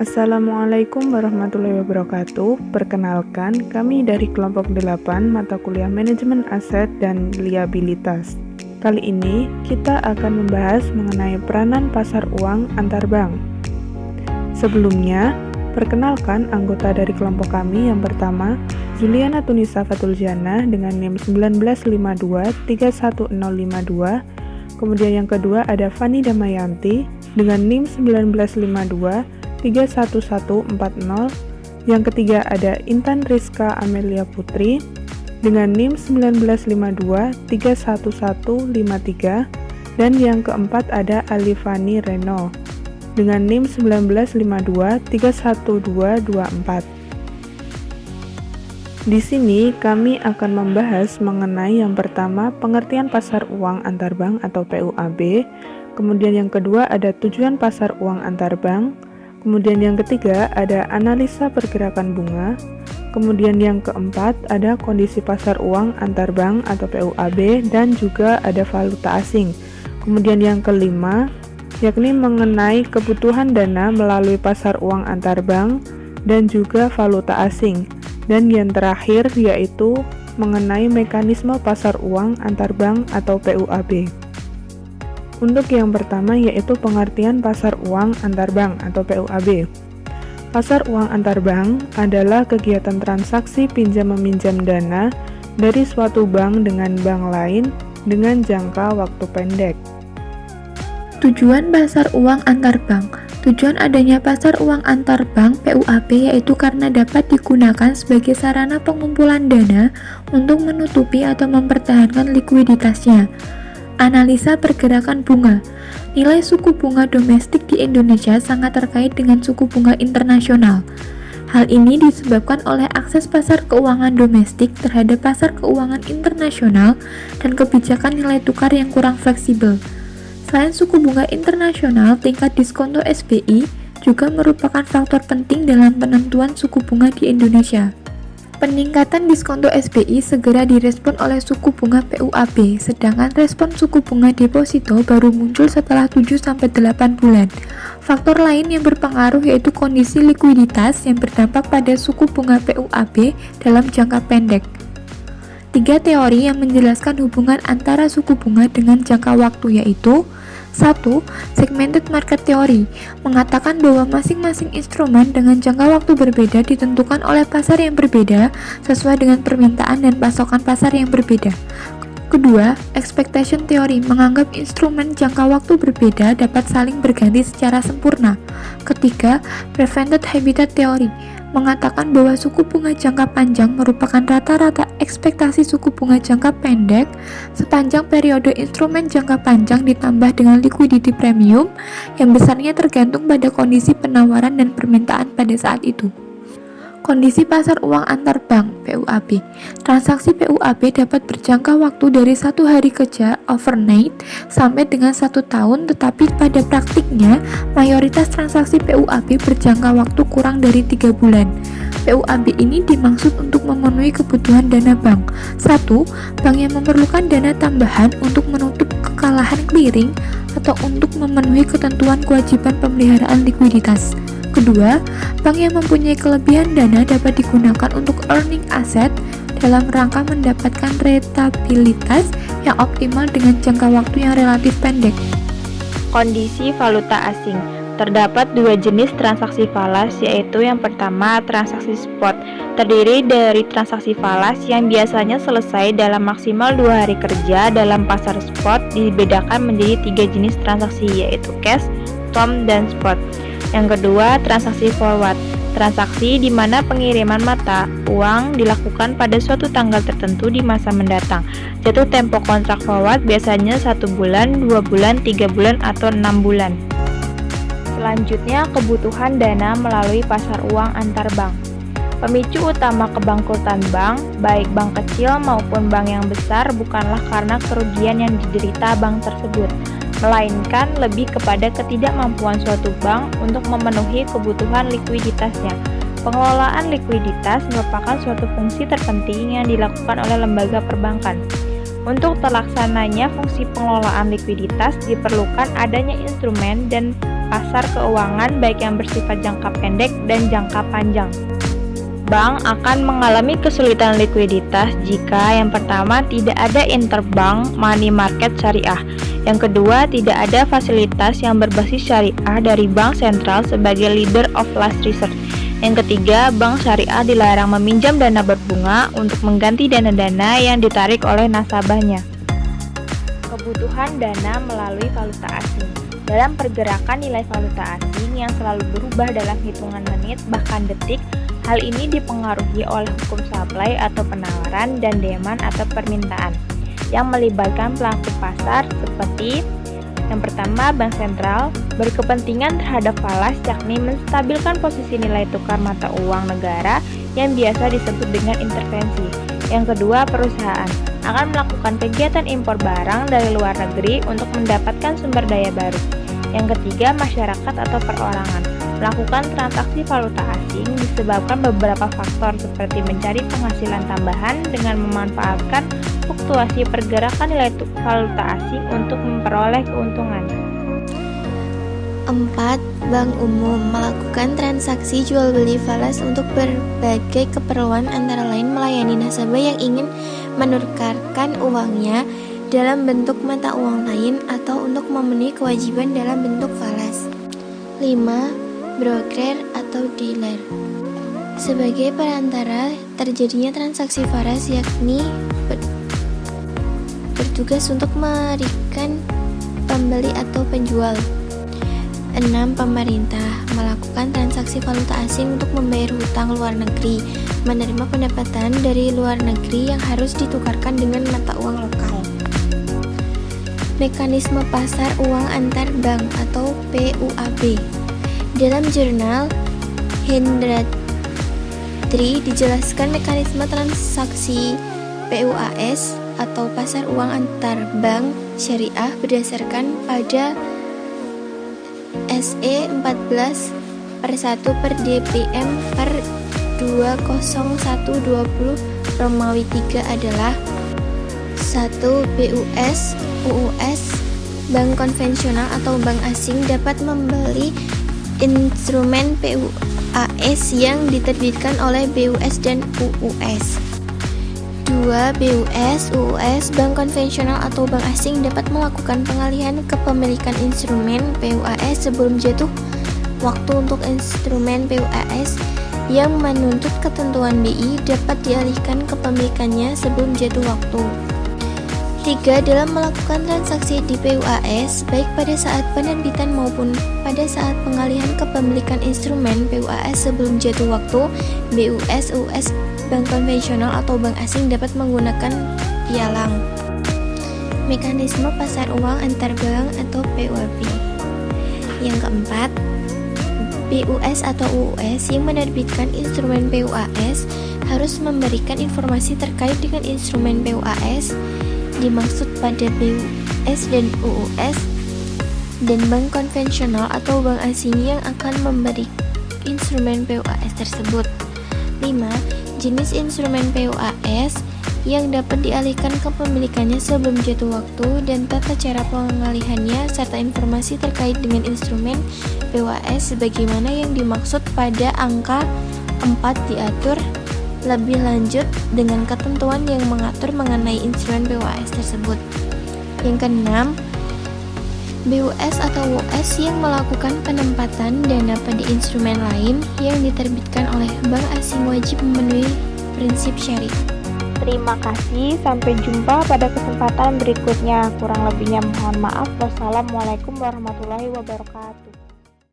Assalamualaikum warahmatullahi wabarakatuh. Perkenalkan, kami dari kelompok 8 mata kuliah Manajemen Aset dan Liabilitas. Kali ini kita akan membahas mengenai peranan pasar uang antar bank. Sebelumnya, perkenalkan anggota dari kelompok kami. Yang pertama, Juliana Tunisa Fatuljana dengan NIM 1952-31052. Kemudian yang kedua ada Fani Damayanti dengan NIM 1952-31140. Yang ketiga ada Intan Rizka Amelia Putri dengan NIM 1952-31153. Dan yang keempat ada Alifani Reno dengan NIM 1952-31224. Di sini kami akan membahas mengenai yang pertama pengertian pasar uang antar bank atau PUAB, kemudian yang kedua ada tujuan pasar uang antar bank, kemudian yang ketiga ada analisa pergerakan bunga, kemudian yang keempat ada kondisi pasar uang antar bank atau PUAB dan juga ada valuta asing. Kemudian yang kelima yakni mengenai kebutuhan dana melalui pasar uang antar bank dan juga valuta asing. Dan yang terakhir yaitu mengenai mekanisme pasar uang antar bank atau PUAB. Untuk yang pertama yaitu pengertian pasar uang antar bank atau PUAB. Pasar uang antar bank adalah kegiatan transaksi pinjam-meminjam dana dari suatu bank dengan bank lain dengan jangka waktu pendek. Tujuan pasar uang antar bank. Tujuan adanya pasar uang antar bank PUAB yaitu karena dapat digunakan sebagai sarana pengumpulan dana untuk menutupi atau mempertahankan likuiditasnya. Analisa pergerakan bunga. Nilai suku bunga domestik di Indonesia sangat terkait dengan suku bunga internasional. Hal ini disebabkan oleh akses pasar keuangan domestik terhadap pasar keuangan internasional dan kebijakan nilai tukar yang kurang fleksibel. Selain suku bunga internasional, tingkat diskonto SBI juga merupakan faktor penting dalam penentuan suku bunga di Indonesia. Peningkatan diskonto SBI segera direspon oleh suku bunga PUAB, sedangkan respon suku bunga deposito baru muncul setelah 7-8 bulan. Faktor lain yang berpengaruh yaitu kondisi likuiditas yang berdampak pada suku bunga PUAB dalam jangka pendek. 3 teori yang menjelaskan hubungan antara suku bunga dengan jangka waktu yaitu 1. Segmented market theory mengatakan bahwa masing-masing instrumen dengan jangka waktu berbeda ditentukan oleh pasar yang berbeda sesuai dengan permintaan dan pasokan pasar yang berbeda. Kedua, expectation theory menganggap instrumen jangka waktu berbeda dapat saling berganti secara sempurna. Ketiga, prevented habitat theory mengatakan bahwa suku bunga jangka panjang merupakan rata-rata ekspektasi suku bunga jangka pendek sepanjang periode instrumen jangka panjang ditambah dengan liquidity premium yang besarnya tergantung pada kondisi penawaran dan permintaan pada saat itu. Kondisi pasar uang antar bank PUAB. Transaksi PUAB dapat berjangka waktu dari 1 hari kerja overnight sampai dengan 1 tahun, tetapi pada praktiknya mayoritas transaksi PUAB berjangka waktu kurang dari 3 bulan. PUAB ini dimaksud untuk memenuhi kebutuhan dana bank. 1. Bank yang memerlukan dana tambahan untuk menutup kekalahan clearing atau untuk memenuhi ketentuan kewajiban pemeliharaan likuiditas. Kedua, bank yang mempunyai kelebihan dana dapat digunakan untuk earning asset dalam rangka mendapatkan rentabilitas yang optimal dengan jangka waktu yang relatif pendek. Kondisi valuta asing. Terdapat 2 jenis transaksi falas, yaitu yang pertama transaksi spot, terdiri dari transaksi falas yang biasanya selesai dalam maksimal 2 hari kerja. Dalam pasar spot dibedakan menjadi 3 jenis transaksi, yaitu cash, term, dan spot. Yang kedua, transaksi forward, transaksi di mana pengiriman mata uang dilakukan pada suatu tanggal tertentu di masa mendatang. Jatuh tempo kontrak forward biasanya 1 bulan, 2 bulan, 3 bulan, atau 6 bulan. Selanjutnya, kebutuhan dana melalui pasar uang antar bank. Pemicu utama kebangkrutan bank, baik bank kecil maupun bank yang besar, bukanlah karena kerugian yang diderita bank tersebut, melainkan lebih kepada ketidakmampuan suatu bank untuk memenuhi kebutuhan likuiditasnya. Pengelolaan likuiditas merupakan suatu fungsi terpenting yang dilakukan oleh lembaga perbankan. Untuk terlaksananya fungsi pengelolaan likuiditas diperlukan adanya instrumen dan pasar keuangan baik yang bersifat jangka pendek dan jangka panjang. Bank akan mengalami kesulitan likuiditas jika yang pertama tidak ada interbank money market syariah, yang kedua tidak ada fasilitas yang berbasis syariah dari bank sentral sebagai leader of last resort, yang ketiga bank syariah dilarang meminjam dana berbunga untuk mengganti dana-dana yang ditarik oleh nasabahnya. Kebutuhan dana melalui valuta asing. Dalam pergerakan nilai valuta asing yang selalu berubah dalam hitungan menit bahkan detik, hal ini dipengaruhi oleh hukum supply atau penawaran dan demand atau permintaan yang melibatkan pelaku pasar seperti yang pertama, bank sentral berkepentingan terhadap falas, yakni menstabilkan posisi nilai tukar mata uang negara yang biasa disebut dengan intervensi. Yang kedua, perusahaan akan melakukan kegiatan impor barang dari luar negeri untuk mendapatkan sumber daya baru. Yang ketiga, masyarakat atau perorangan melakukan transaksi valuta asing disebabkan beberapa faktor seperti mencari penghasilan tambahan dengan memanfaatkan fluktuasi pergerakan nilai valuta asing untuk memperoleh keuntungan. 4. Bank umum melakukan transaksi jual beli falas untuk berbagai keperluan, antara lain melayani nasabah yang ingin menukarkan uangnya dalam bentuk mata uang lain atau untuk memenuhi kewajiban dalam bentuk falas. 5. Broker atau dealer sebagai perantara terjadinya transaksi falas, yakni bertugas untuk memberikan pembeli atau penjual. 6. Pemerintah melakukan transaksi valuta asing untuk membayar hutang luar negeri, menerima pendapatan dari luar negeri yang harus ditukarkan dengan mata uang lokal. Mekanisme pasar uang antar bank atau PUAB. Dalam jurnal Hendratri dijelaskan mekanisme transaksi PUAS atau pasar uang antar bank syariah berdasarkan pada SE 14/1/DPM/20120 Romawi 3 adalah 1. BUS, UUS, bank konvensional atau bank asing dapat membeli instrumen PUAS yang diterbitkan oleh BUS dan UUS. 2. BUS, UUS, bank konvensional atau bank asing dapat melakukan pengalihan kepemilikan instrumen PUAS sebelum jatuh waktu untuk instrumen PUAS yang menuntut ketentuan BI dapat dialihkan kepemilikannya sebelum jatuh waktu. 3. Dalam melakukan transaksi di PUAS, baik pada saat penerbitan maupun pada saat pengalihan kepemilikan instrumen PUAS sebelum jatuh waktu, BUS, UUS, bank konvensional atau bank asing dapat menggunakan pialang. Mekanisme pasar uang antar bank atau PUAB. Yang keempat, BUS atau UUS yang menerbitkan instrumen PUAS harus memberikan informasi terkait dengan instrumen PUAS dimaksud pada BUS dan UUS dan bank konvensional atau bank asing yang akan memberi instrumen PUAS tersebut. 5. Jenis instrumen PUAS yang dapat dialihkan kepemilikannya sebelum jatuh waktu dan tata cara pengalihannya serta informasi terkait dengan instrumen PUAS sebagaimana yang dimaksud pada angka 4 diatur lebih lanjut dengan ketentuan yang mengatur mengenai instrumen PUAS tersebut. Yang keenam, BUS atau UUS yang melakukan penempatan dana pada instrumen lain yang diterbitkan oleh bank asing wajib memenuhi prinsip syariah. Terima kasih, sampai jumpa pada kesempatan berikutnya. Kurang lebihnya mohon maaf. Wassalamualaikum warahmatullahi wabarakatuh.